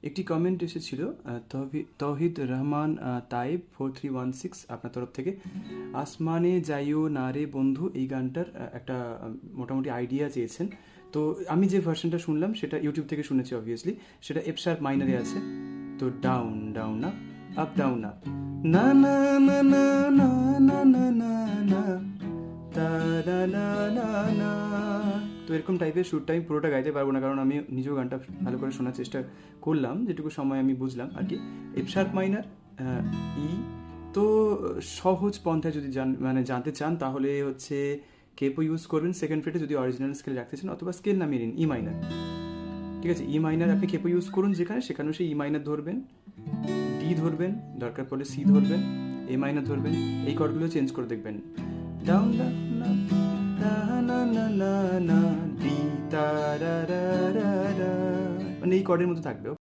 একটি কমেন্ট এসেছিল তৌহিদ রহমান তাইব 4316 আপনার তরফ থেকে। আসমানে যাইও না রে বন্ধু, এই গানটার একটা মোটামুটি আইডিয়া চেয়েছেন। তো আমি যে ভার্সনটা শুনলাম সেটা ইউটিউব থেকে শুনেছি অবভিয়াসলি, সেটা এফ শার্প মাইনারে আছে। তো down down up, up down up, না না না না না না না না না তা না না না না। তো এরকম টাইপের সুরটা আমি পুরোটা গাইতে পারবো না, কারণ আমি নিজেও গানটা ভালো করে শোনার চেষ্টা করলাম, যেটুকু সময় আমি বুঝলাম আর কি। এফ শার্প মাইনার, ই। তো সহজ পন্থায় যদি জানতে চান তাহলে হচ্ছে কেপো ইউজ করবেন সেকেন্ড ফ্রেটে যদি অরিজিনাল স্কেল রাখতে চান, অথবা স্কেল নামিয়ে নিন ই মাইনার। ঠিক আছে, ই মাইনার আপনি কেপো ইউজ করুন যেখানে, সেখানেও সেই ই মাইনার ধরবেন, ডি ধরবেন, দরকার পড়লে সি ধরবেন, এ মাইনার ধরবেন, এই কর্ডগুলো চেঞ্জ করে দেখবেন। ডাউন ডাউন না না না না না ডি তা রা রা রা রা, মানে এই কর্ডের মধ্যে থাকবে।